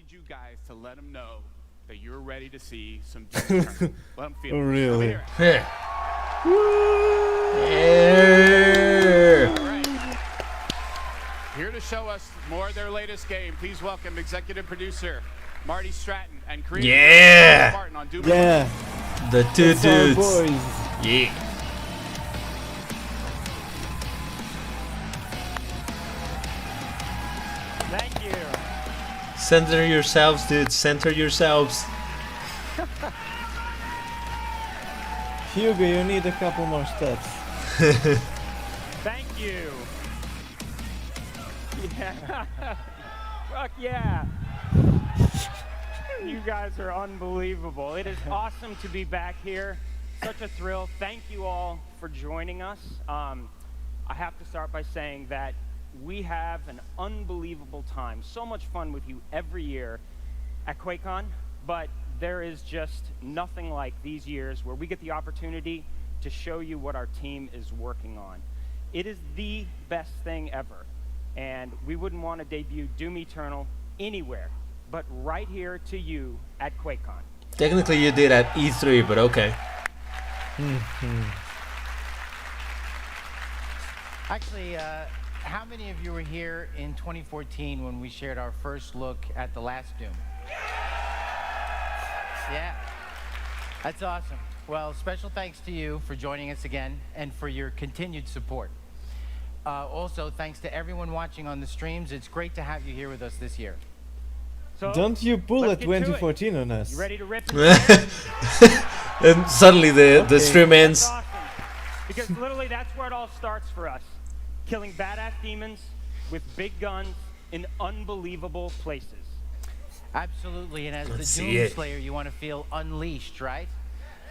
need you guys to let them know that you're ready to see some Doom Eternal. Let them feel it. Really? Yeah. All right. Here to show us more of their latest game, please welcome executive producer Marty Stratton and creator Yeah. Martin on Doom Yeah. The two It's our dudes. boys. Yeah. Thank you. Center yourselves, dudes. Center yourselves. Hugo, you need a couple more steps. Thank you. Yeah. Fuck yeah. You guys are unbelievable. It is awesome to be back here. Such a thrill. Thank you all for joining us. I have to start by saying that we have an unbelievable time. So much fun with you every year at QuakeCon, but there is just nothing like these years where we get the opportunity to show you what our team is working on. It is the best thing ever, and we wouldn't want to debut Doom Eternal anywhere but right here to you at QuakeCon. Technically, you did at E3, but okay. Actually, how many of you were here in 2014 when we shared our first look at the last Doom? Yeah, that's awesome. Well, special thanks to you for joining us again and for your continued support. Also, thanks to everyone watching on the streams. It's great to have you here with us this year. So, Don't you pull a let's get to it. 2014 on us. You ready to rip it? And suddenly the stream ends. That's awesome. Because literally that's where it all starts for us. Killing badass demons with big guns in unbelievable places. Absolutely, and as Let's the see Doom it. Slayer, you want to feel unleashed, right?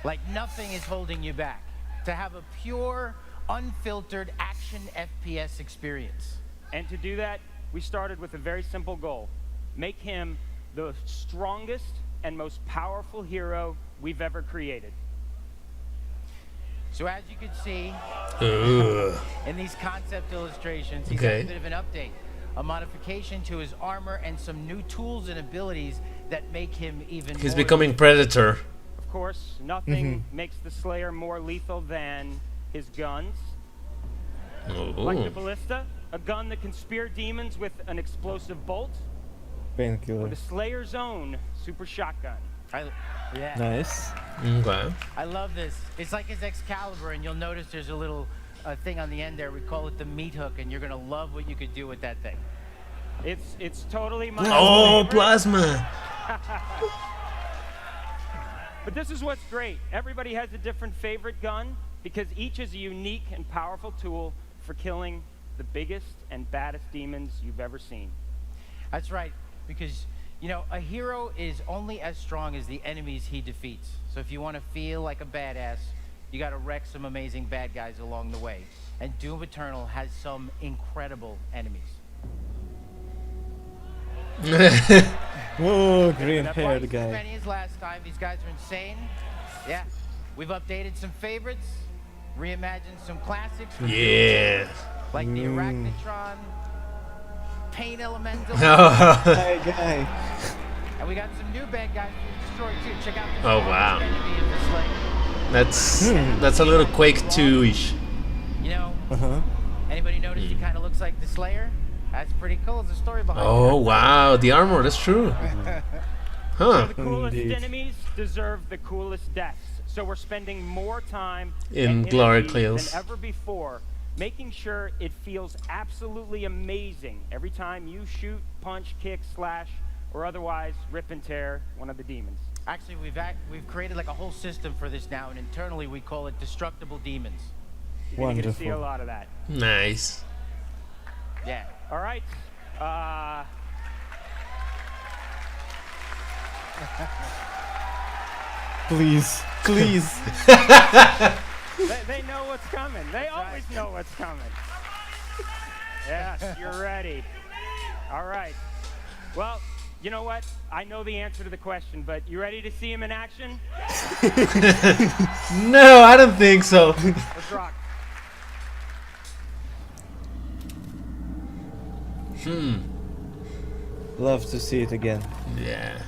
Like nothing is holding you back. To have a pure, unfiltered action FPS experience. And to do that, we started with a very simple goal. Make him the strongest and most powerful hero we've ever created. So as you can see Ugh. in these concept illustrations, he's Okay. got a bit of an update. A modification to his armor and some new tools and abilities that make him even He's more becoming Predator. Of course, nothing makes the Slayer more lethal than his guns. Like the Oh. Ballista, a gun that can spear demons with an explosive bolt. Or Painkiller. the Slayer's own super shotgun. Yeah. Nice. Okay. I love this. It's like his Excalibur, and you'll notice there's a little thing on the end there. We call it the meat hook, and you're gonna love what you could do with that thing. It's totally my Oh, favorite. plasma. But this is what's great. Everybody has a different favorite gun because each is a unique and powerful tool for killing the biggest and baddest demons you've ever seen. That's right, because you know a hero is only as strong as the enemies he defeats. So if you want to feel like a badass, you got to wreck some amazing bad guys along the way. And Doom Eternal has some incredible enemies. Oh, green Twice haired as guy. many as last time. These guys are insane. Yeah, we've updated some favorites, reimagined some classics. Yeah. Like the Arachnotron, Pain Elemental, Hi, guy. and we got some new bad guys to destroy too. Check out the Oh, strongest wow. enemy of the Slayer. That's a little Quake 2-ish. You know, Uh-huh. anybody notice he kind of looks like the Slayer? That's pretty cool. There's a story behind Oh it. wow, the armor, that's true. Huh. The coolest Indeed. enemies deserve the coolest deaths. So we're spending more time In and Glory energy Cleals. than ever before, making sure it feels absolutely amazing every time you shoot, punch, kick, slash, or otherwise rip and tear one of the demons. Actually, we've created like a whole system for this now, and internally we call it Destructible Demons. You're gonna get to see a Wonderful. lot of that. Nice. Yeah. All right. Please. Please. They know what's coming. They always know what's coming. Yes, you're ready. All right. Well, you know what? I know the answer to the question, but you ready to see him in action? No, I don't think so. Let's rock. Love to see it again. Yeah.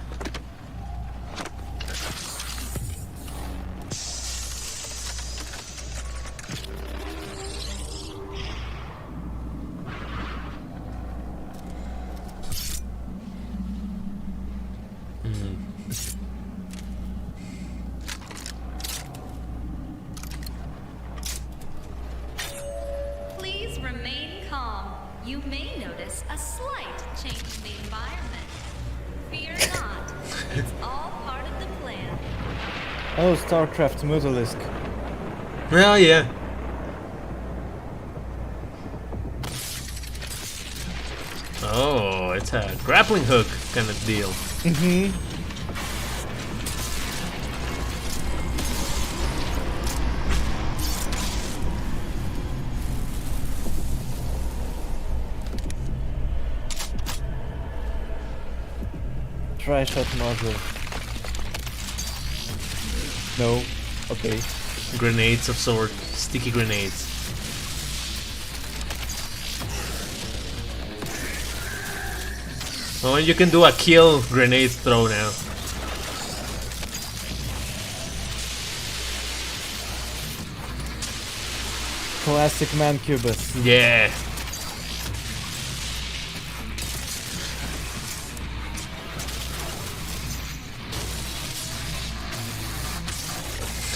Please remain calm. You may notice a slight change in the environment. Fear not. It's all part of the plan. Oh, StarCraft Mutalisk. Well, yeah. Oh, it's a grappling hook kind of deal. Mm-hmm. Tri-shot module. No. Okay. Grenades of sort. Sticky grenades. Oh, and you can do a kill grenade throw now. Classic Mancubus. Yeah.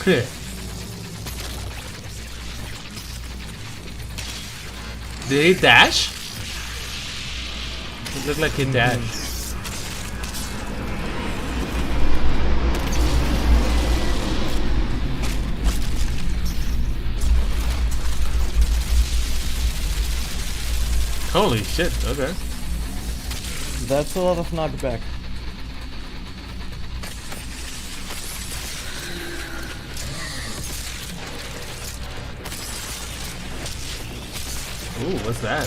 Did he dash? It looked like he dashed. Holy shit, okay. That's a lot of knockback. Ooh, what's that?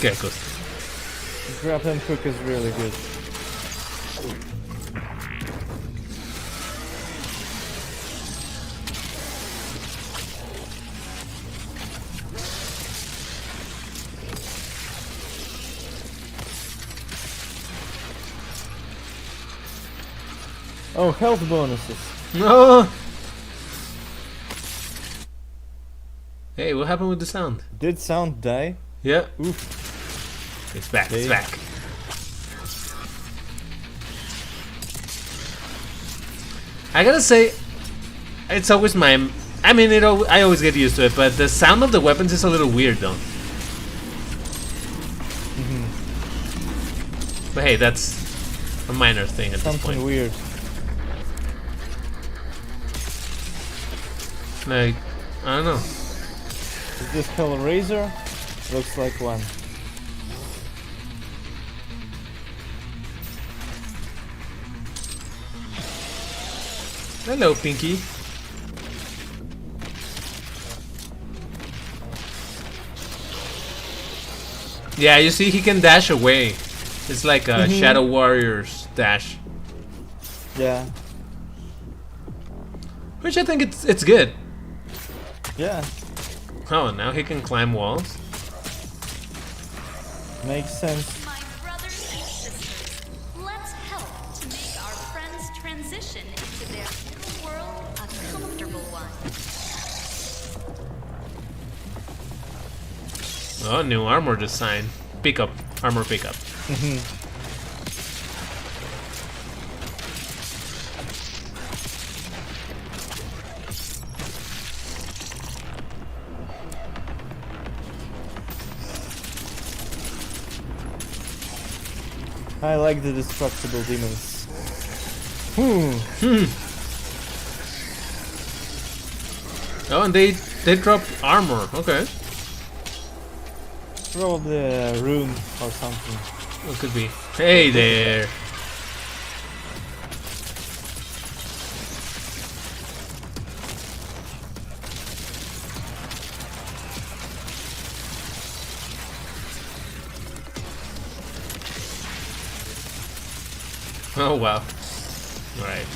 Geckos. Grappling hook is really good. Oh, health bonuses. No. Hey, what happened with the sound? Did sound die? Yeah. Oof. It's back. Okay. It's back. I gotta say, it's always my. I mean, I always get used to it, but the sound of the weapons is a little weird, though. But hey, that's a minor thing at this Something point. weird. Like, I don't know. Is this Hellraiser? Looks like one. Hello, Pinky. Yeah, you see, he can dash away. It's like a Shadow Warrior's dash, Yeah. which I think it's good. Yeah. Oh, now he can climb walls. Makes sense. My brothers and sisters, let's help to make our friends transition into their new world a comfortable one. Oh, new armor design. Pickup. Armor pickup. I like the destructible demons. Oh, and they drop armor. Okay. Probably a rune or something. What could be? Hey there. Oh wow. Right.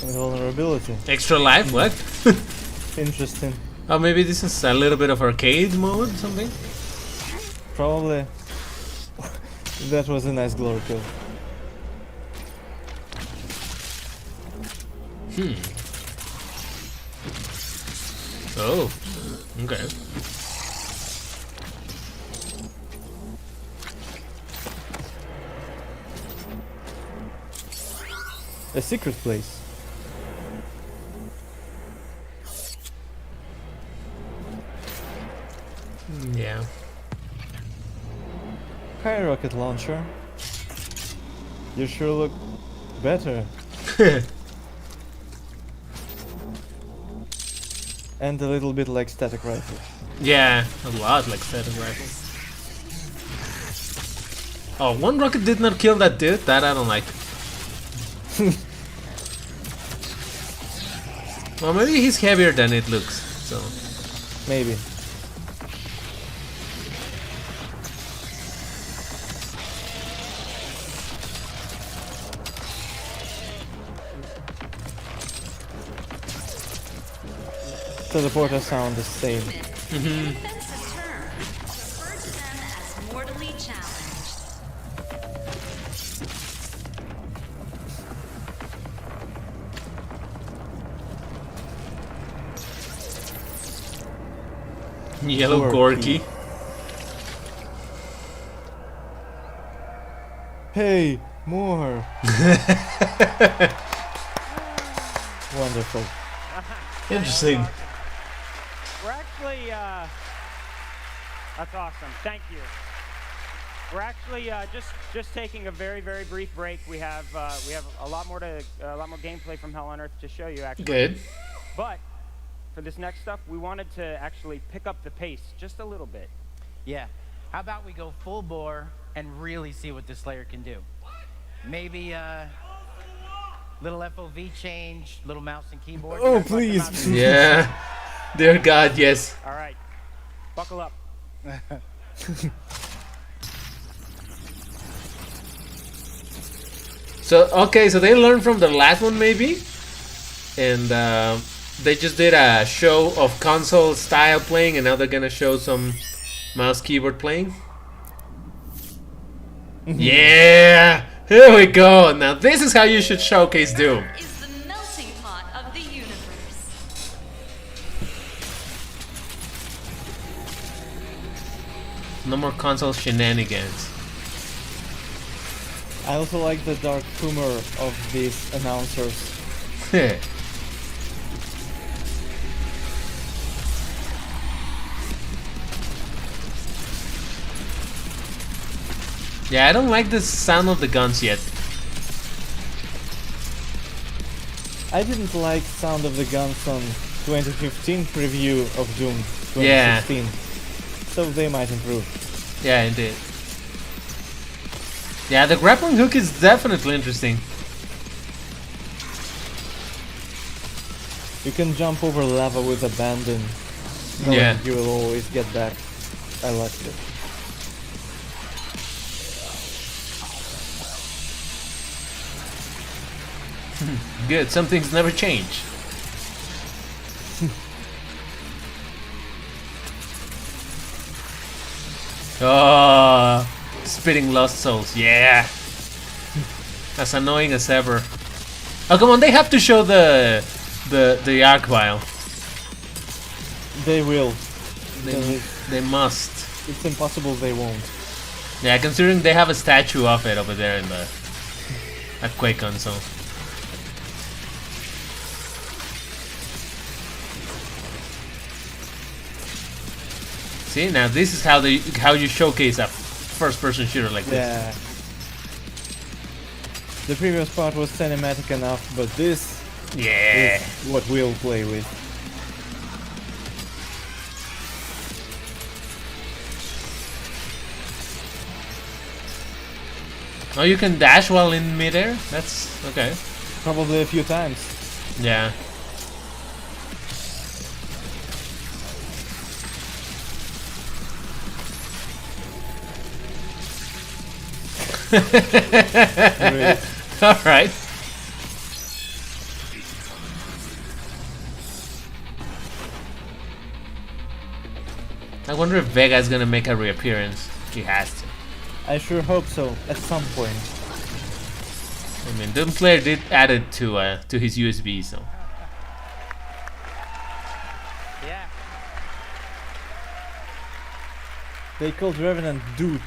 Vulnerability. Extra life? What? Interesting. Oh, maybe this is a little bit of arcade mode, something. Probably. That was a nice glory kill. Oh, okay. A secret place. Yeah. Hi, rocket launcher. You sure look better. And a little bit like static rifle. Yeah, a lot like static rifle. Oh, one rocket did not kill that dude. That I don't like. Well, maybe he's heavier than it looks. So Maybe. Teleporter sound the same. Defense's turn. Refer to them as mortally challenged. yellow Gorky. Gorky. Hey, more. Wonderful. Interesting. We're actually, that's awesome. Thank you. We're actually just taking a very brief break. We have a lot more gameplay from Hell on Earth to show you actually. Good. But for this next stuff, we wanted to actually pick up the pace just a little bit. Yeah. How about we go full bore and really see what the Slayer can do? Maybe little FOV change, little mouse and keyboard. Oh, You guys like the mouse please. and- Yeah. Dear God, yes. All right, buckle up. So okay, so they learned from the last one maybe, and they just did a show of console style playing, and now they're gonna show some mouse keyboard playing. Yeah, here we go. Now this is how you should showcase Doom. Earth is the melting pot of the universe. No more console shenanigans. I also like the dark humor of these announcers. Yeah, I don't like the sound of the guns yet. I didn't like sound of the guns on 2015 preview of Doom 2016. So they might improve. Yeah, indeed. Yeah, the grappling hook is definitely interesting. You can jump over lava with abandon. Knowing Yeah. you will always get back. I liked it. Good, some things never change. Oh, spitting lost souls, yeah. As annoying as ever. Oh come on, they have to show the arc vial. They will. They must. It's impossible they won't. Yeah, considering they have a statue of it over there in the at QuakeCon, so. See, now this is how you showcase a first-person shooter like this. Yeah. The previous part was cinematic enough, but this Yeah. is what we'll play with. Oh, you can dash while in midair? That's okay. Probably a few times. Yeah. Alright. I wonder if Vega's gonna make a reappearance. He has to. I sure hope so, at some point. I mean, Doomslayer did add it to his USB, so. Yeah. They called Revenant Dude.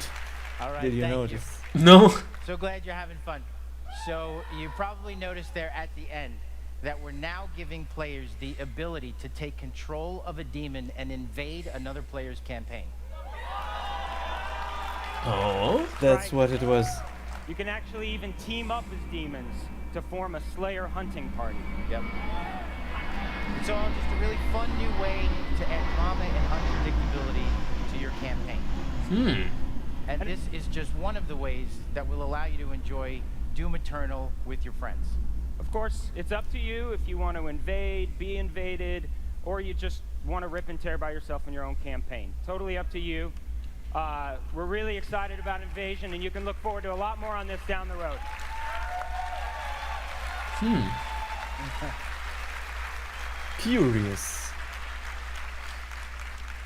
All right. Did you thank notice? No. So glad you're having fun. So you probably noticed there at the end that we're now giving players the ability to take control of a demon and invade another player's campaign. Oh. That's what it was. You can actually even team up as demons to form a Slayer hunting party. Yep. It's all just a really fun new way to add drama and unpredictability to your campaign. And this is just one of the ways that will allow you to enjoy Doom Eternal with your friends. Of course, it's up to you if you want to invade, be invaded, or you just want to rip and tear by yourself in your own campaign. Totally up to you. We're really excited about Invasion, and you can look forward to a lot more on this down the road. Curious.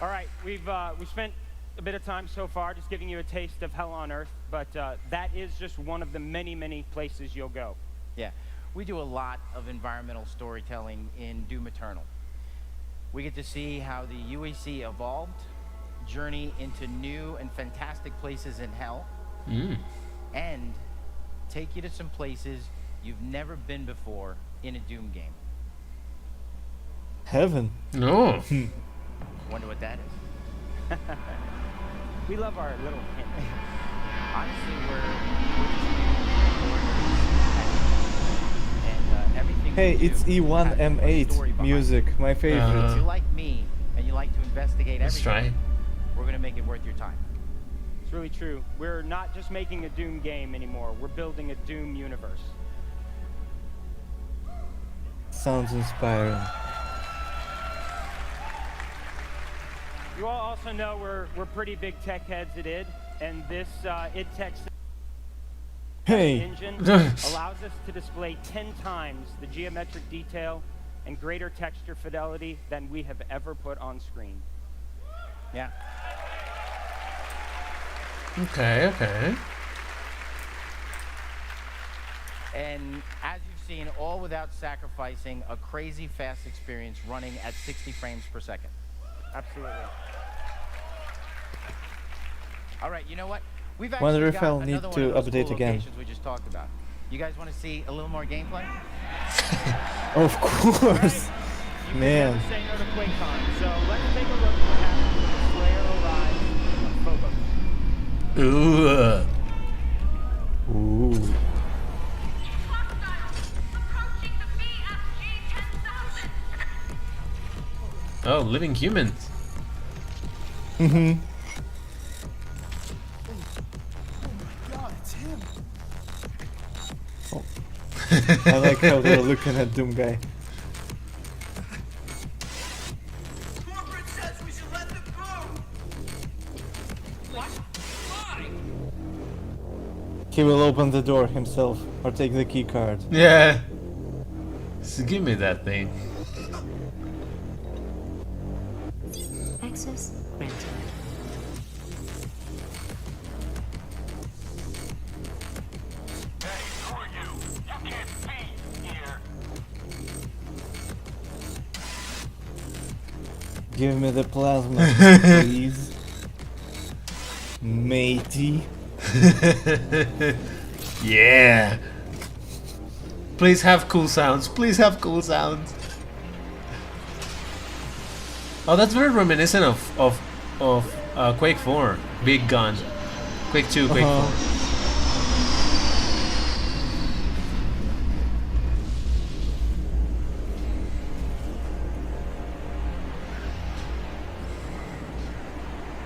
All right, we've spent a bit of time so far just giving you a taste of hell on earth, but that is just one of the many, many places you'll go. Yeah, we do a lot of environmental storytelling in Doom Eternal. We get to see how the UAC evolved, journey into new and fantastic places in hell, and take you to some places you've never been before in a Doom game. Heaven. No. Wonder what that is? We love our little hint. Honestly, we're just and everything. Hey, we do it's has a story E1M8 behind music, my favorite. it. If you like me and you like to investigate Let's everything, try. we're gonna make it worth your time. It's really true. We're not just making a Doom game anymore. We're building a Doom universe. Sounds inspiring. You all also know we're pretty big tech heads at id, and this id Tech Hey. engine allows us to display 10 times the geometric detail and greater texture fidelity than we have ever put on screen. Yeah. Okay. And as you've seen, all without sacrificing a crazy fast experience running at 60 frames per second. Absolutely. All right, you know what? We've Wonder actually if got I'll need another one to of those update cool again. locations we just talked about. You guys want to see a little more gameplay? Of course. You Man. can never say no to QuakeCon, so let's take a look at what happened when Slayer arrived on Phobos. Ooh. Ooh. Approaching the BFG 10,000. Oh, living humans. I like how they're looking at Doom Guy. Corporate says we should let them go! What? Why? He will open the door himself or take the key card. Yeah. So give me that thing. Access granted. Who are you? You can't be here. Give me the plasma, please. Matey. Yeah. Please have cool sounds. Please have cool sounds. Oh, that's very reminiscent of Quake 4. Big gun. Quake 2, Quake 4.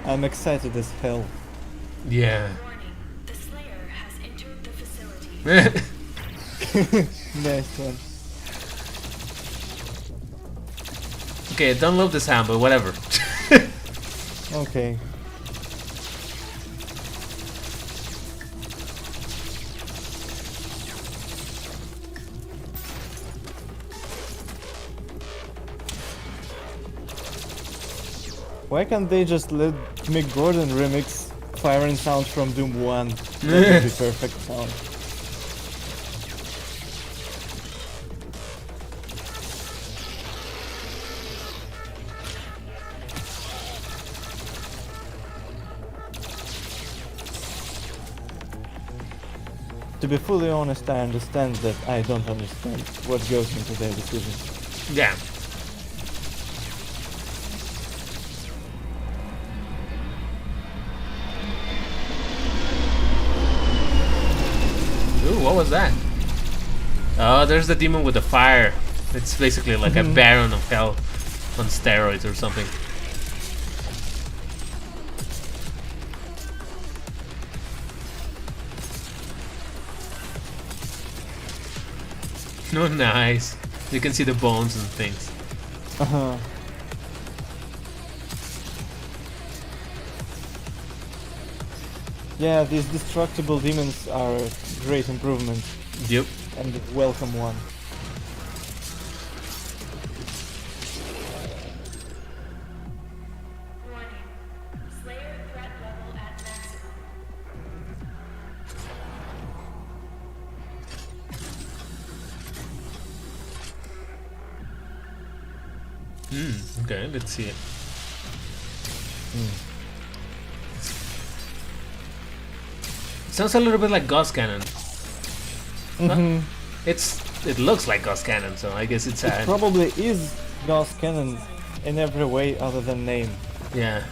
I'm excited as hell. Yeah. Warning. The Slayer has entered the Nice one. Okay, don't love the sound, but whatever. Okay. Why can't they just let Mick Gordon remix firing sound from Doom 1? That would be perfect sound. To be fully honest, I understand that I don't understand what goes into their decisions. Yeah. Ooh, what was that? Oh, there's the demon with the fire. It's basically like a Baron of Hell on steroids or something. Oh, nice. You can see the bones and things. Uh-huh. Yeah, these destructible demons are a great improvement Yep. and a welcome one. Warning. Slayer threat level at maximum. Okay, let's see it. Sounds a little bit like Gauss Cannon. It looks like Gauss Cannon, so I guess it's It probably is Gauss Cannon in every way other than name. yeah.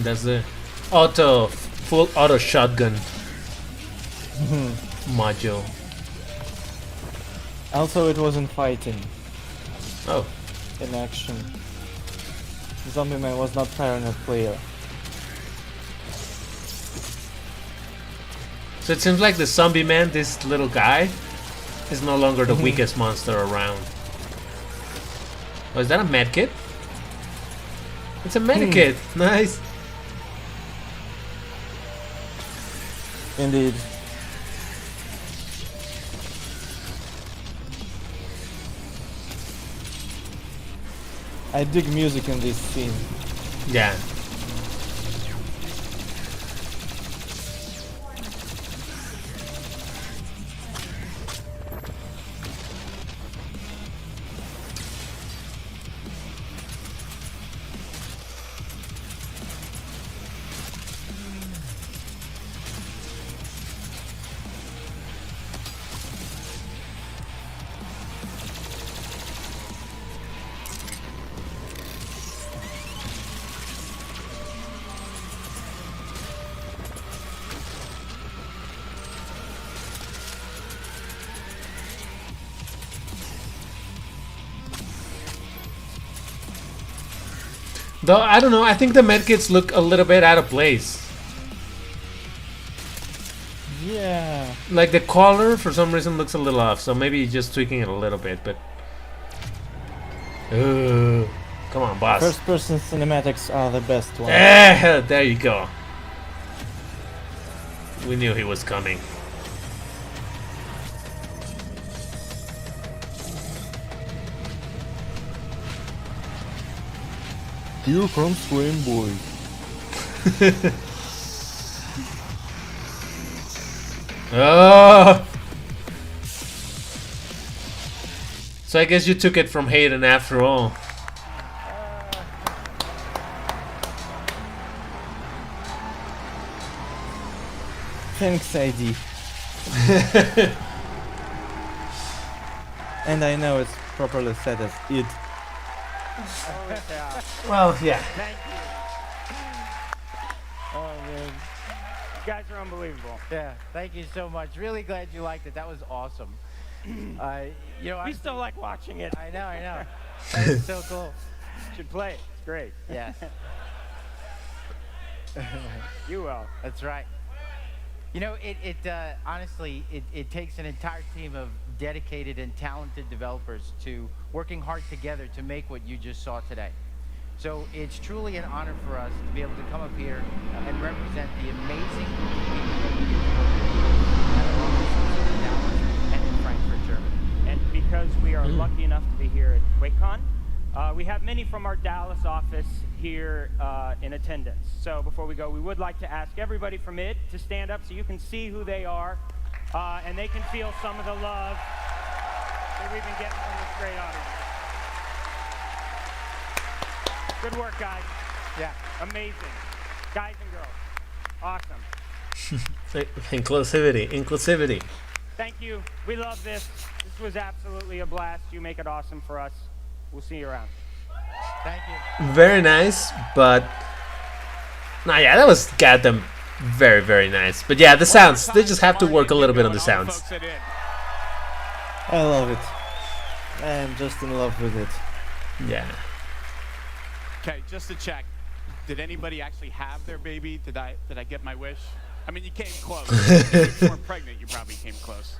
That's the full auto shotgun module. Also, it wasn't fighting Oh, in action. Zombie Man was not firing at player. so it seems like the zombie man, this little guy, is no longer the weakest monster around. Oh, is that a medkit? It's a medkit. Nice. Indeed. I dig music in this scene. Yeah. Though, I don't know, I think the medkits look a little bit out of place. Yeah. Like the color, for some reason, looks a little off, so maybe just tweaking it a little bit, but... come on, boss. First person cinematics are the best ones. There you go. We knew he was coming. Here comes Flame Boy. Oh! So I guess you took it from Hayden after all. Thanks, ID. And I know it's properly set as it. Oh, yeah. Well, yeah. Thank you. Oh, man. You guys are unbelievable. Yeah, thank you so much. Really glad you liked it. That was awesome. You know, We still like watching it. I know. That was so cool. Should play it. It's great. Yeah, You will. that's right. You know, honestly, it takes an entire team of dedicated and talented developers to working hard together to make what you just saw today. So it's truly an honor for us to be able to come up here and represent the amazing group of people that we get to work with at our offices in Dallas and in Frankfurt, Germany. And because we are lucky enough to be here at QuakeCon, we have many from our Dallas office here in attendance. So before we go, we would like to ask everybody from it to stand up so you can see who they are and they can feel some of the love that we've been getting from this great audience. Good work, guys. Yeah. Amazing. Guys and girls. Awesome. Inclusivity. Thank you. We love this. This was absolutely a blast. You make it awesome for us. We'll see you around. Thank you. Very nice, but nah, yeah, that was goddamn very, very nice. But yeah, the sounds, they just have to work a little bit on the sounds. I love it. I am just in love with it. Yeah. Okay, just to check, did anybody actually have their baby? Did I get my wish? I mean, you came close. If you weren't pregnant, you probably came close.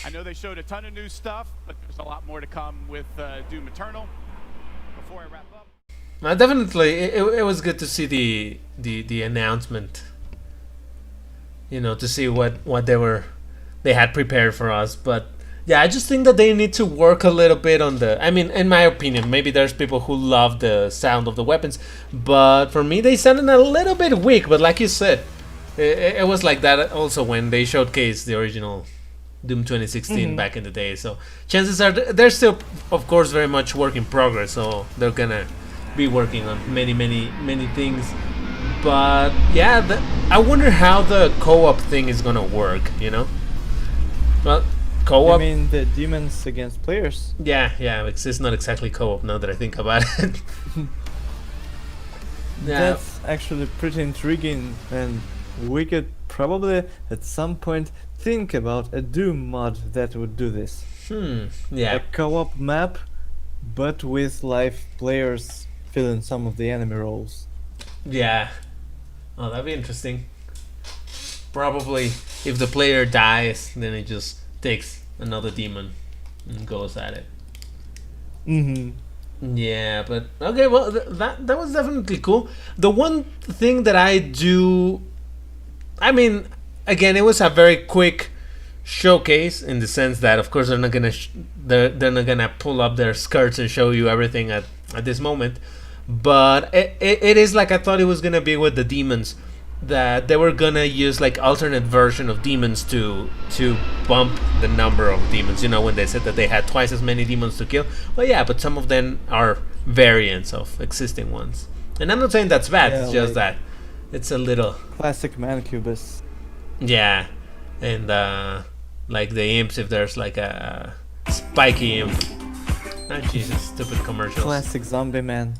I know they showed a ton of new stuff, but there's a lot more to come with Doom Eternal. Before I wrap up, Definitely, it was good to see the announcement. You know, to see what they had prepared for us. But yeah, I just think that they need to work a little bit on the. I mean, in my opinion, maybe there's people who love the sound of the weapons, but for me, they sounded a little bit weak. But like you said, it was like that also when they showcased the original Doom 2016 back in the day. So chances are they're still, of course, very much work in progress. So they're gonna be working on many things. But yeah, I wonder how the co-op thing is gonna work. You know, well, co-op. I mean, the demons against players. Yeah, it's not exactly co-op now that I think about it. Yeah. That's actually pretty intriguing, and we could probably at some point think about a Doom mod that would do this. Yeah. A co-op map, but with live players filling some of the enemy roles. Yeah. Oh, that'd be interesting. Probably if the player dies, then it just takes another demon and goes at it. Yeah, but okay, well, that was definitely cool. The one thing that I mean, again, it was a very quick showcase in the sense that, of course, they're not gonna pull up their skirts and show you everything at this moment. But it is like I thought it was gonna be with the demons, that they were gonna use like alternate version of demons to bump the number of demons. You know, when they said that they had twice as many demons to kill. Well, yeah, but some of them are variants of existing ones. And I'm not saying that's bad. Yeah, it's just like that it's a little. classic Mancubus. Yeah, and like the imps, if there's like a spiky imp. Ah, Jesus, stupid commercials. Classic zombie man.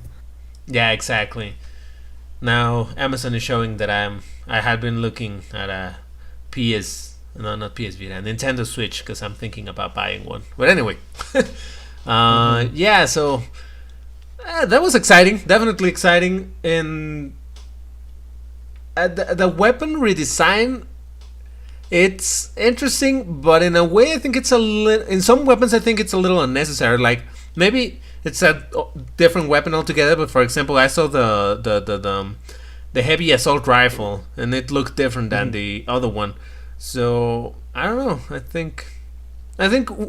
Yeah, exactly. Now Amazon is showing that I had been looking at a not PS Vita, a Nintendo Switch, because I'm thinking about buying one. But anyway, yeah. So that was exciting, definitely exciting. And the weapon redesign, it's interesting, but in a way, I think it's in some weapons, I think it's a little unnecessary. Like maybe it's a different weapon altogether. But for example, I saw the heavy assault rifle, and it looked different than the other one. So I don't know. I think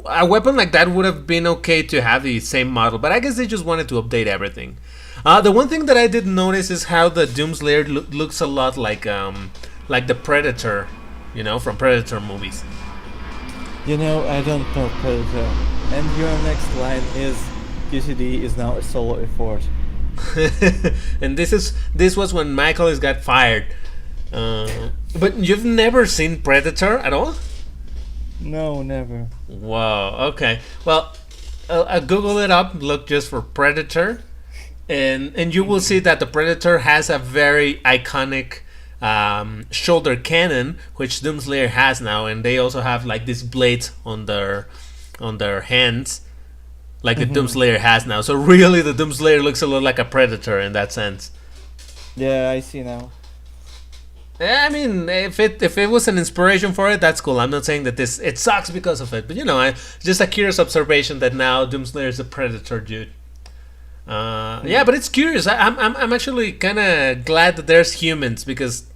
a weapon like that would have been okay to have the same model, but I guess they just wanted to update everything. The one thing that I did notice is how the Doomslayer looks a lot like the Predator, you know, from Predator movies. You know, I don't know Predator. And your next line is QCD is now a solo effort. And this was when Michaelis got fired. But you've never seen Predator at all? No, never. Wow. Okay. Well, I'll Google it up. Look just for Predator, and you will see that the Predator has a very iconic shoulder cannon, which Doomslayer has now, and they also have like these blades on their hands, like the Doomslayer has now. So really, the Doomslayer looks a lot like a Predator in that sense. Yeah, I see now. Yeah, I mean, if it was an inspiration for it, that's cool. I'm not saying that it sucks because of it, but you know, just a curious observation that now Doomslayer is a Predator dude. Yeah, but it's curious. I'm actually kind of glad that there's humans because,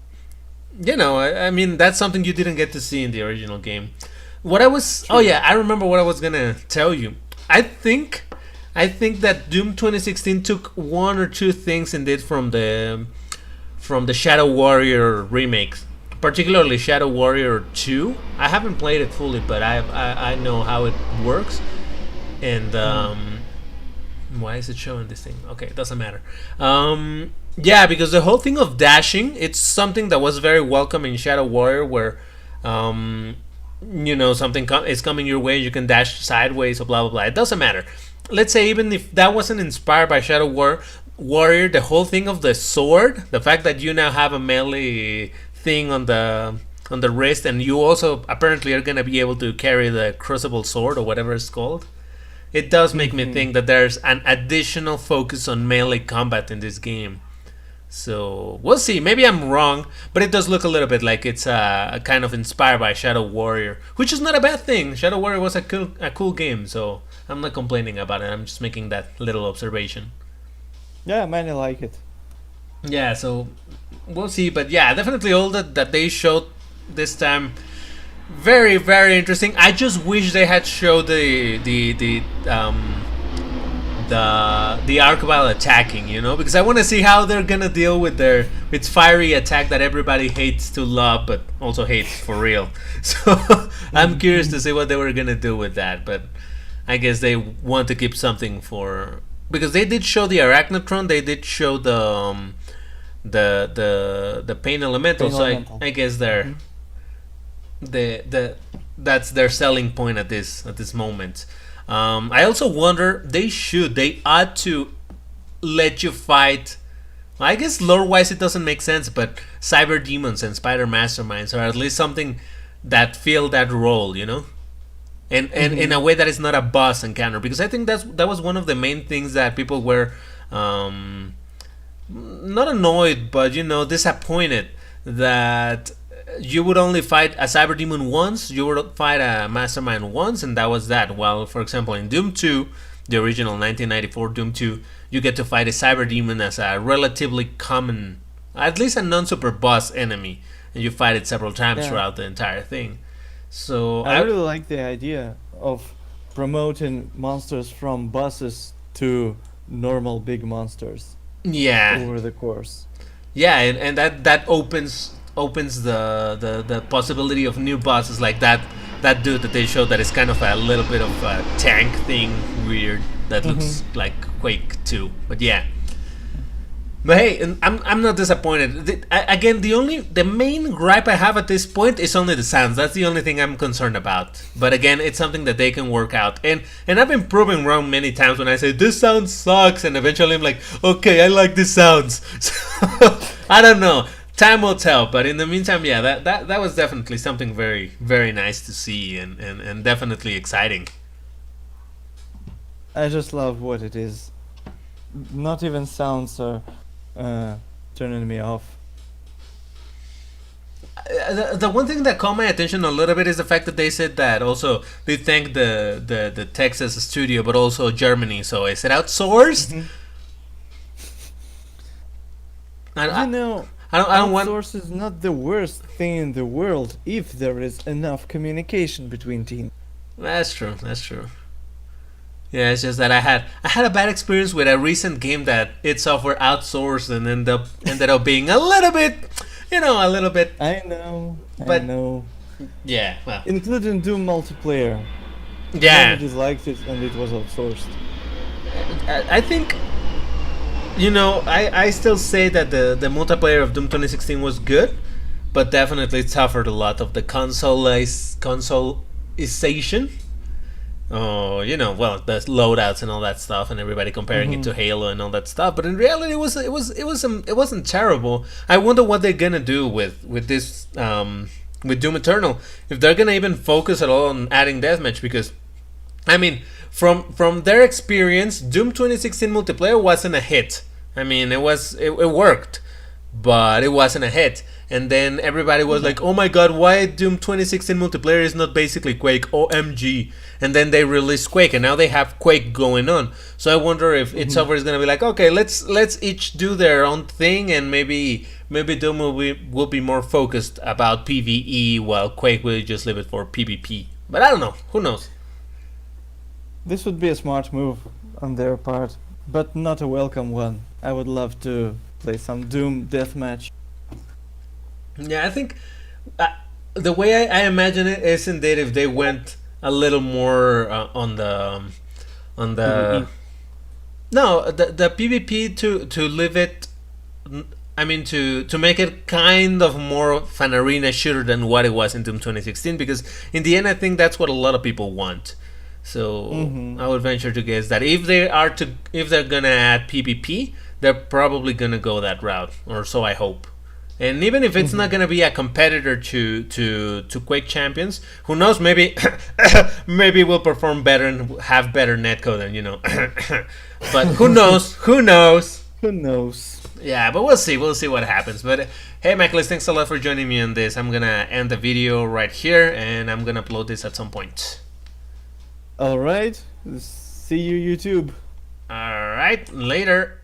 you know, I mean that's something you didn't get to see in the original game. Oh yeah, I remember what I was gonna tell you. I think that Doom 2016 took one or two things indeed from the Shadow Warrior remakes, particularly Shadow Warrior 2. I haven't played it fully, but I know how it works. And why is it showing this thing? Okay, it doesn't matter. Yeah, because the whole thing of dashing, it's something that was very welcome in Shadow Warrior, where you know, something is coming your way, you can dash sideways or blah blah blah. It doesn't matter. Let's say even if that wasn't inspired by Shadow Warrior, the whole thing of the sword, the fact that you now have a melee thing on the wrist, and you also apparently are gonna be able to carry the Crucible sword or whatever it's called, it does make me think that there's an additional focus on melee combat in this game. So we'll see. Maybe I'm wrong, but it does look a little bit like it's a kind of inspired by Shadow Warrior, which is not a bad thing. Shadow Warrior was a cool game, so I'm not complaining about it. I'm just making that little observation. Yeah, many like it. Yeah, so we'll see. But yeah, definitely all that they showed this time, very, very interesting. I just wish they had showed the arc-while attacking, you know, because I want to see how they're gonna deal with its fiery attack that everybody hates to love, but also hates for real. So I'm curious to see what they were gonna do with that. But I guess they want to keep something for. Because they did show the Arachnotron, they did show the Pain Elemental, so I guess that's their selling point at this moment. I also wonder they ought to let you fight. I guess lore-wise it doesn't make sense, but Cyber Demons and Spider Masterminds, or at least something that fill that role, you know. And in a way that is not a boss encounter, because I think that was one of the main things that people were not annoyed, but you know, disappointed that you would only fight a Cyber Demon once, you would fight a Mastermind once, and that was that. While, for example, in Doom 2, the original 1994 Doom 2, you get to fight a Cyber Demon as a relatively common, at least a non-super boss enemy, and you fight it several times throughout the entire thing. So I really like the idea of promoting monsters from bosses to normal big monsters. Yeah. Over the course. Yeah, and that opens the possibility of new bosses like that dude that they showed that is kind of a little bit of a tank thing, weird, that looks like Quake 2. But yeah. But hey, I'm not disappointed. Again, the main gripe I have at this point is only the sounds. That's the only thing I'm concerned about. But again, it's something that they can work out. And I've been proven wrong many times when I say this sound sucks, and eventually I'm like, okay, I like this sounds. So I don't know. Time will tell. But in the meantime, yeah, that was definitely something very, very nice to see, and definitely exciting. I just love what it is. Not even sounds are turning me off. The one thing that caught my attention a little bit is the fact that they said that also they thanked the Texas studio, but also Germany. So is it outsourced? You know, outsource is not the worst thing in the world if there is enough communication between teams. That's true. That's true. Yeah, it's just that I had a bad experience with a recent game that id Software outsourced and ended up being a little bit. I know. Yeah, well, including Doom multiplayer. yeah. Nobody disliked it, and it was outsourced. I think, you know, I still say that the multiplayer of Doom 2016 was good, but definitely it suffered a lot of the consoleization. Oh, you know, well, the loadouts and all that stuff, and everybody comparing it to Halo and all that stuff. But in reality, it wasn't terrible. I wonder what they're gonna do with this with Doom Eternal, if they're gonna even focus at all on adding deathmatch, because I mean, from their experience, Doom 2016 multiplayer wasn't a hit. I mean, it worked, but it wasn't a hit. And then everybody was like, "Oh my God, why Doom 2016 multiplayer is not basically Quake? OMG!" And then they released Quake, and now they have Quake going on. So I wonder if id Software is gonna be like, "Okay, let's each do their own thing, and maybe Doom will be more focused about PvE, while Quake will just leave it for PvP." But I don't know. Who knows? This would be a smart move on their part, but not a welcome one. I would love to play some Doom deathmatch. Yeah, I think the way I imagine it is indeed if they went a little more on the PvE. no the PvP to leave it. I mean to make it kind of more of an arena shooter than what it was in Doom 2016, because in the end I think that's what a lot of people want. So I would venture to guess that if they're gonna add PvP, they're probably gonna go that route, or so I hope. And even if it's not gonna be a competitor to Quake Champions, who knows? Maybe we'll perform better and have better netcode, and you know. But who knows? Who knows? Who knows? Yeah, but we'll see. We'll see what happens. But hey, Michaelis, thanks a lot for joining me on this. I'm gonna end the video right here, and I'm gonna upload this at some point. Alright, see you YouTube. All right, later.